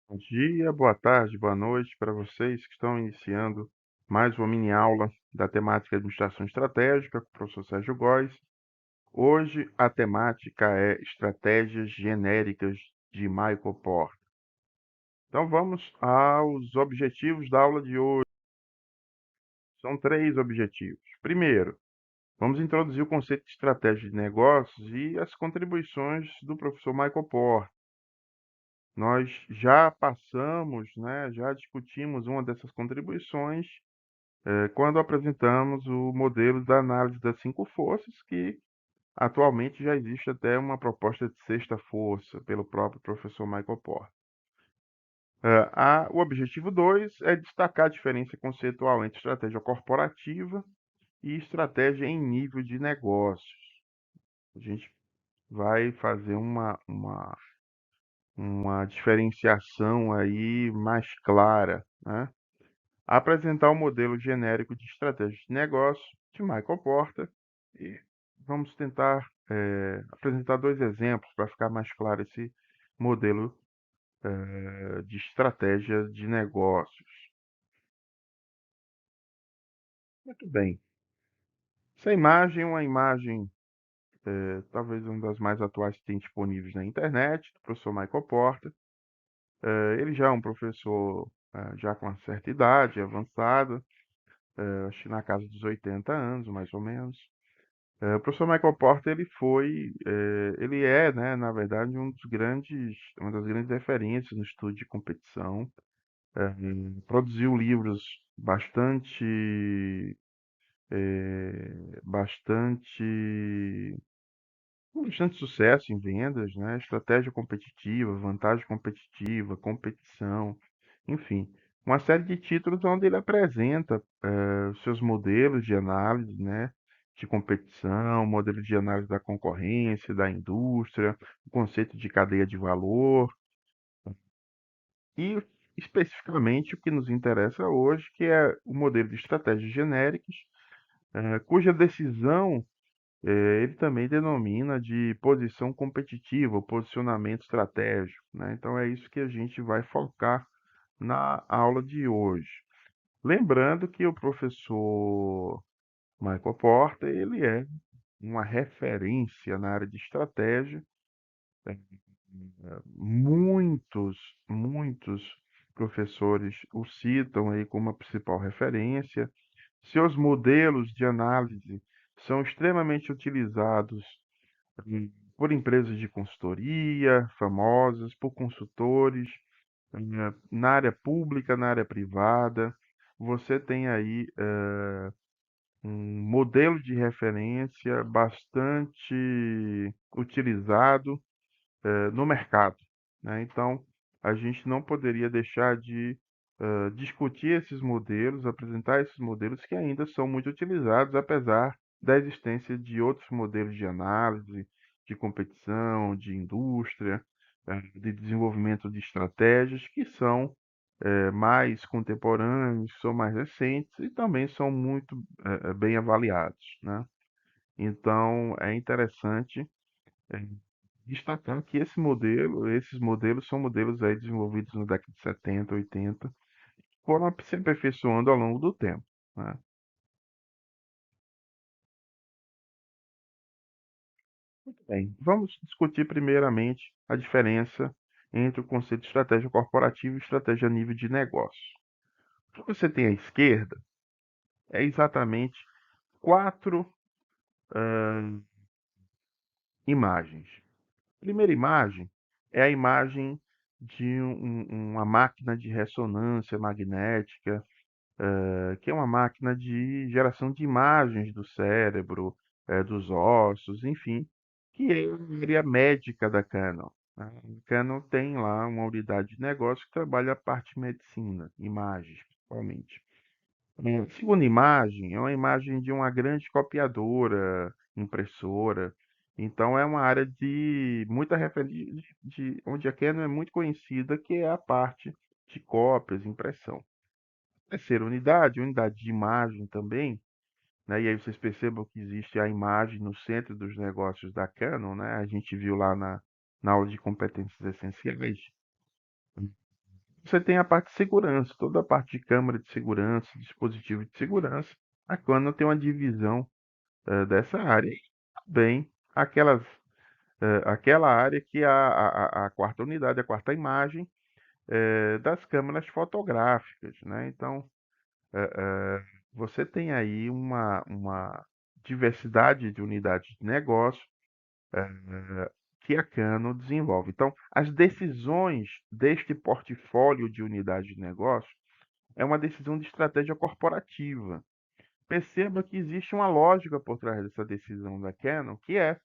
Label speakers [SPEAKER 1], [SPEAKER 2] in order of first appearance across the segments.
[SPEAKER 1] Bom dia, boa tarde, boa noite para vocês que estão iniciando mais uma mini aula da temática Administração Estratégica com o professor Sérgio Góes. Hoje a temática é Estratégias Genéricas de Michael Porter. Então vamos aos objetivos da aula de hoje. São três objetivos. Primeiro, vamos introduzir o conceito de estratégia de negócios e as contribuições do professor Michael Porter. Nós já passamos, né, já discutimos uma dessas contribuições quando apresentamos o modelo da análise das cinco forças, que atualmente já existe até uma proposta de sexta força pelo próprio professor Michael Porter. O objetivo 2 é destacar a diferença conceitual entre estratégia corporativa e estratégia em nível de negócios. A gente vai fazer uma diferenciação aí mais clara, né? Apresentar o modelo genérico de estratégia de negócio de Michael Porter e vamos tentar apresentar dois exemplos para ficar mais claro esse modelo de estratégia de negócios. Muito bem. Essa imagem é uma imagem, talvez uma das mais atuais que tem disponíveis na internet, do professor Michael Porter. Ele já é um professor já com uma certa idade, avançada, acho que na casa dos 80 anos, mais ou menos. O professor Michael Porter, ele é, né, na verdade, uma das grandes referências no estudo de competição. Produziu livros bastante, com bastante sucesso em vendas, né? Estratégia competitiva, vantagem competitiva, competição, enfim, uma série de títulos onde ele apresenta os seus modelos de análise, né? De competição, modelo de análise da concorrência, da indústria, o conceito de cadeia de valor e especificamente o que nos interessa hoje, que é o modelo de estratégias genéricas, cuja decisão ele também denomina de posição competitiva, posicionamento estratégico, né? Então é isso que a gente vai focar na aula de hoje. Lembrando que o professor Michael Porter, ele é uma referência na área de estratégia. Muitos professores o citam aí como a principal referência. Seus modelos de análise são extremamente utilizados por empresas de consultoria famosas, por consultores, na área pública, na área privada. Você tem aí um modelo de referência bastante utilizado no mercado, né? Então, a gente não poderia deixar de discutir esses modelos, apresentar esses modelos que ainda são muito utilizados, apesar da existência de outros modelos de análise, de competição, de indústria, de desenvolvimento de estratégias que são mais contemporâneos, são mais recentes e também são muito bem avaliados, né? Então, é interessante é, destacar que esses modelos são modelos aí desenvolvidos na década de 70, 80, foram se aperfeiçoando ao longo do tempo, né? Bem, vamos discutir primeiramente a diferença entre o conceito de estratégia corporativa e estratégia a nível de negócio. O que você tem à esquerda é exatamente quatro imagens. A primeira imagem é a imagem de uma máquina de ressonância magnética, que é uma máquina de geração de imagens do cérebro, dos ossos, enfim, que é a área médica da Canon, né? A Canon tem lá uma unidade de negócio que trabalha a parte de medicina, imagens, principalmente. A segunda imagem é uma imagem de uma grande copiadora, impressora. Então é uma área de muita referência, onde a Canon é muito conhecida, que é a parte de cópias, impressão. Terceira unidade de imagem também, né? E aí vocês percebam que existe a imagem no centro dos negócios da Canon, né? A gente viu lá na aula de competências essenciais. você tem a parte de segurança, toda a parte de câmera de segurança, dispositivo de segurança. A Canon tem uma divisão dessa área. E também aquela área que é a quarta unidade, a quarta imagem das câmeras fotográficas, né? Então, você tem aí uma diversidade de unidades de negócio que a Canon desenvolve. Então, as decisões deste portfólio de unidades de negócio é uma decisão de estratégia corporativa. Perceba que existe uma lógica por trás dessa decisão da Canon, que é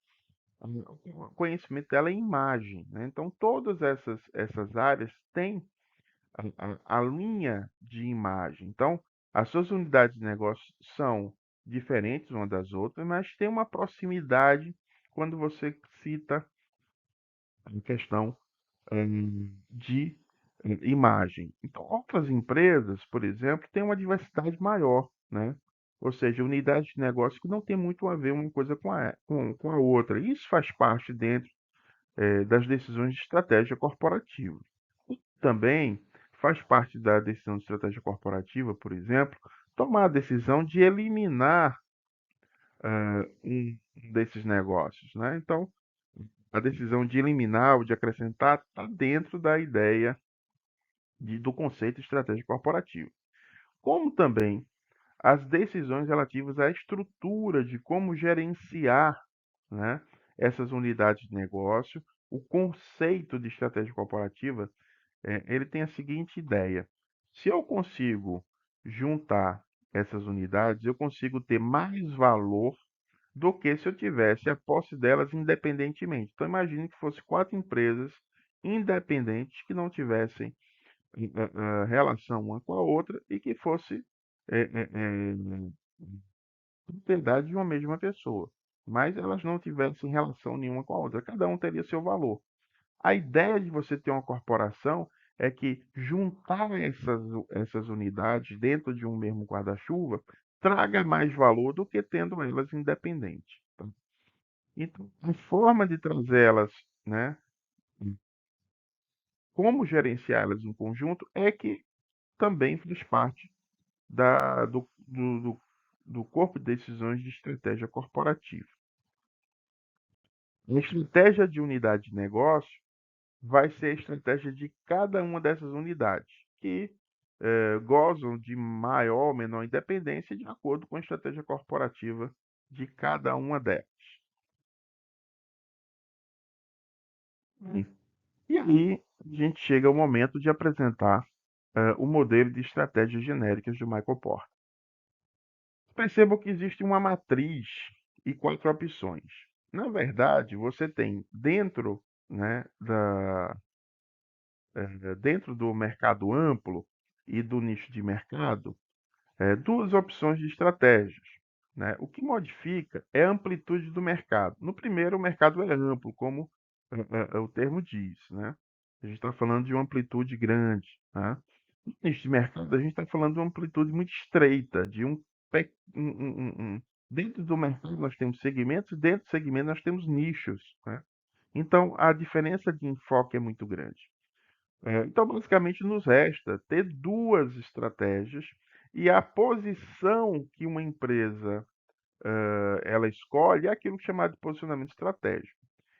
[SPEAKER 1] o conhecimento dela em imagem, né? Então, todas essas áreas têm a linha de imagem. Então, as suas unidades de negócio são diferentes uma das outras, mas tem uma proximidade quando você cita a questão de imagem. Então, outras empresas, por exemplo, têm uma diversidade maior, né? Ou seja, unidades de negócio que não tem muito a ver uma coisa com a outra. Isso faz parte dentro das decisões de estratégia corporativa. Também faz parte da decisão de estratégia corporativa, por exemplo, tomar a decisão de eliminar um desses negócios, né? Então, a decisão de eliminar ou de acrescentar está dentro da ideia do conceito de estratégia corporativa. Como também as decisões relativas à estrutura de como gerenciar, né, essas unidades de negócio, o conceito de estratégia corporativa, ele tem a seguinte ideia: se eu consigo juntar essas unidades, eu consigo ter mais valor do que se eu tivesse a posse delas independentemente. Então, imagine que fosse 4 empresas independentes que não tivessem relação uma com a outra e que fosse propriedade de uma mesma pessoa, mas elas não tivessem relação nenhuma com a outra. Cada um teria seu valor. A ideia de você ter uma corporação é que juntar essas unidades dentro de um mesmo guarda-chuva traga mais valor do que tendo elas independentes. Tá? Então, a forma de trazê-las, né, como gerenciá-las em conjunto, é que também faz parte do corpo de decisões de estratégia corporativa. A estratégia de unidade de negócio vai ser a estratégia de cada uma dessas unidades, que gozam de maior ou menor independência de acordo com a estratégia corporativa de cada uma delas. E aí a gente chega ao momento de apresentar o modelo de estratégias genéricas de Michael Porter. Percebam que existe uma matriz e 4 opções. Na verdade, você tem dentro, né, dentro do mercado amplo e do nicho de mercado, duas opções de estratégias. Né? O que modifica é a amplitude do mercado. No primeiro, o mercado é amplo, como o termo diz. Né? A gente está falando de uma amplitude grande. Né? No nicho de mercado, a gente está falando de uma amplitude muito estreita, de dentro do mercado nós temos segmentos, e dentro do segmento nós temos nichos. Né? Então, a diferença de enfoque é muito grande. Então, basicamente, nos resta ter duas estratégias e a posição que uma empresa ela escolhe é aquilo chamado de posicionamento estratégico.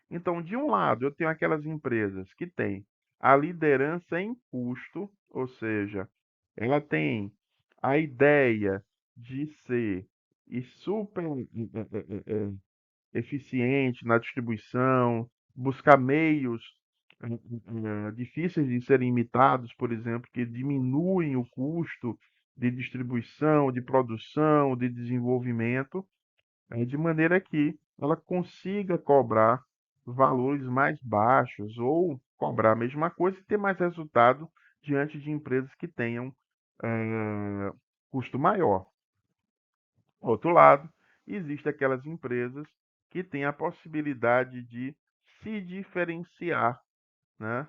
[SPEAKER 1] Então, de um lado, eu tenho aquelas empresas que têm a liderança em custo, ou seja, ela tem a ideia de ser e super eficiente na distribuição, buscar meios difíceis de serem imitados, por exemplo, que diminuem o custo de distribuição, de produção, de desenvolvimento, de maneira que ela consiga cobrar valores mais baixos ou cobrar a mesma coisa e ter mais resultado diante de empresas que tenham custo maior. Por outro lado, existem aquelas empresas que têm a possibilidade de se diferenciar, né?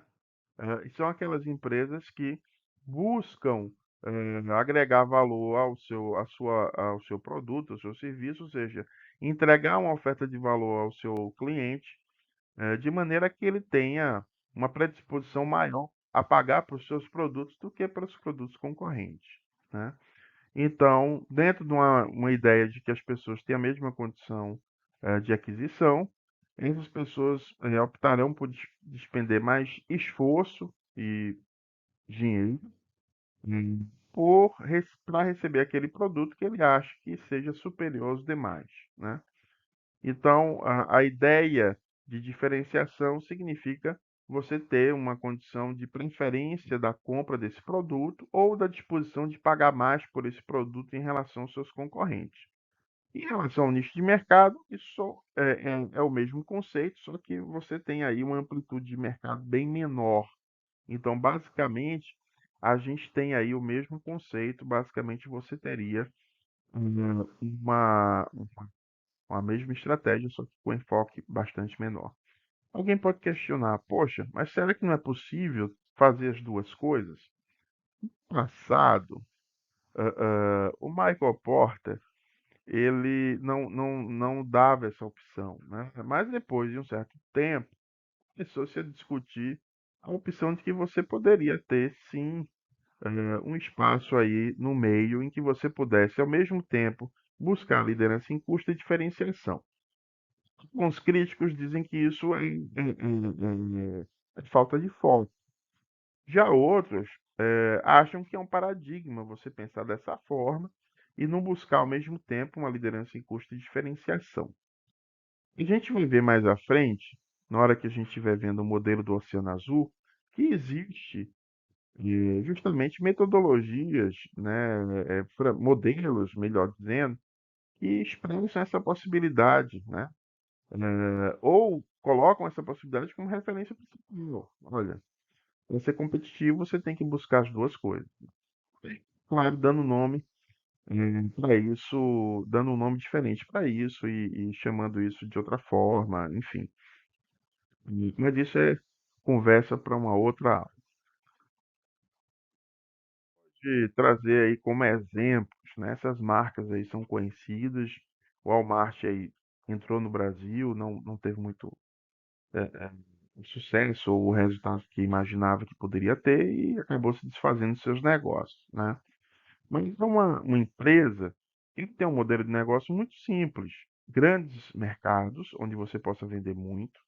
[SPEAKER 1] São aquelas empresas que buscam agregar valor ao seu produto, ao seu serviço, ou seja, entregar uma oferta de valor ao seu cliente, de maneira que ele tenha uma predisposição maior a pagar para os seus produtos do que para os produtos concorrentes, né? Então, dentro de uma ideia de que as pessoas têm a mesma condição de aquisição, essas pessoas optarão por despender mais esforço e dinheiro para receber aquele produto que ele acha que seja superior aos demais, né? Então, a ideia de diferenciação significa você ter uma condição de preferência da compra desse produto ou da disposição de pagar mais por esse produto em relação aos seus concorrentes. Em relação ao nicho de mercado, isso é o mesmo conceito, só que você tem aí uma amplitude de mercado bem menor. Então, basicamente, a gente tem aí o mesmo conceito, basicamente você teria uma mesma estratégia, só que com enfoque bastante menor. Alguém pode questionar, poxa, mas será que não é possível fazer as duas coisas? No passado, o Michael Porter, ele não dava essa opção, né? Mas depois de um certo tempo, começou-se a discutir a opção de que você poderia ter, sim, um espaço aí no meio em que você pudesse, ao mesmo tempo, buscar liderança em custo e diferenciação. Alguns críticos dizem que isso é falta de foco. Já outros acham que é um paradigma você pensar dessa forma e não buscar ao mesmo tempo uma liderança em custo e diferenciação. A gente vai ver mais à frente, na hora que a gente estiver vendo o modelo do Oceano Azul, que existe justamente metodologias, né, modelos, melhor dizendo, que expressam essa possibilidade, né? Ou colocam essa possibilidade como referência principal. Olha, para ser competitivo, você tem que buscar as duas coisas. Claro, dando nome para isso, dando um nome diferente para isso e chamando isso de outra forma, enfim. Mas isso é conversa para uma outra aula. De trazer aí como exemplos, né? Essas marcas aí são conhecidas. O Walmart aí entrou no Brasil, não teve muito sucesso ou o resultado que imaginava que poderia ter e acabou se desfazendo dos seus negócios, né? Mas é uma empresa tem que ter um modelo de negócio muito simples. Grandes mercados, onde você possa vender muito,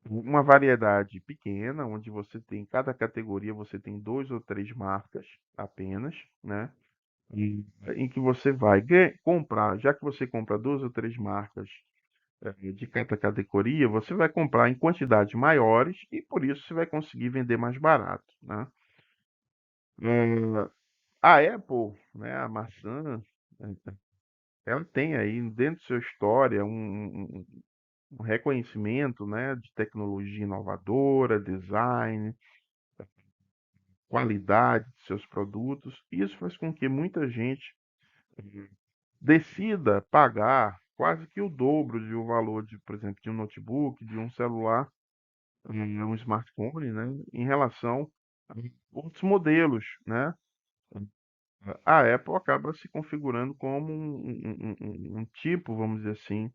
[SPEAKER 1] uma variedade pequena, onde você tem, cada categoria você tem duas ou três marcas apenas, né? Em que você vai comprar, já que você compra duas ou três marcas de cada categoria, você vai comprar em quantidades maiores e por isso você vai conseguir vender mais barato, né? Eh, a Apple, né, a maçã, eh, ela tem aí dentro de sua história um reconhecimento, né, de tecnologia inovadora, design, qualidade de seus produtos. Isso faz com que muita gente decida pagar quase que o dobro de um valor de, por exemplo, de um notebook, de um celular, um smartphone, né, em relação a outros modelos, né? A Apple acaba se configurando como um tipo, vamos dizer assim,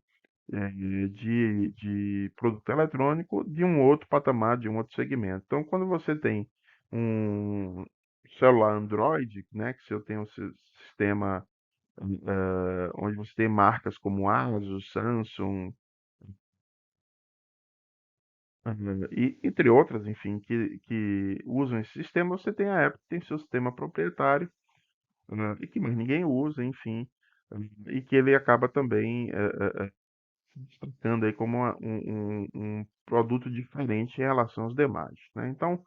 [SPEAKER 1] de produto eletrônico de um outro patamar, de um outro segmento. Então, quando você tem um celular Android, né, que você tem um sistema onde você tem marcas como Asus, Samsung, e entre outras, enfim, que usam esse sistema, você tem a Apple, que tem seu sistema proprietário, né, e que mais ninguém usa, enfim, e que ele acaba também se destacando aí como um produto diferente em relação aos demais, né? Então,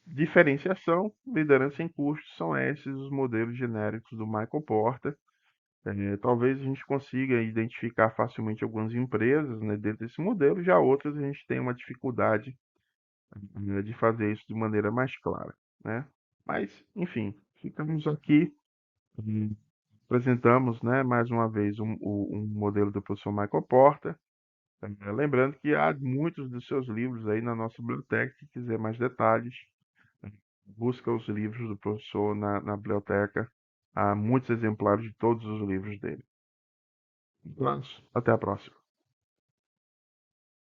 [SPEAKER 1] diferenciação, liderança em custos, são esses os modelos genéricos do Michael Porter. Talvez a gente consiga identificar facilmente algumas empresas, né, dentro desse modelo, já outras a gente tem uma dificuldade, de fazer isso de maneira mais clara, né? Mas, enfim, ficamos aqui, hum, apresentamos, né, mais uma vez um modelo do professor Michael Porter. Lembrando que há muitos dos seus livros aí na nossa biblioteca, se quiser mais detalhes, busca os livros do professor na biblioteca. Há muitos exemplares de todos os livros dele. Um abraço, até a próxima.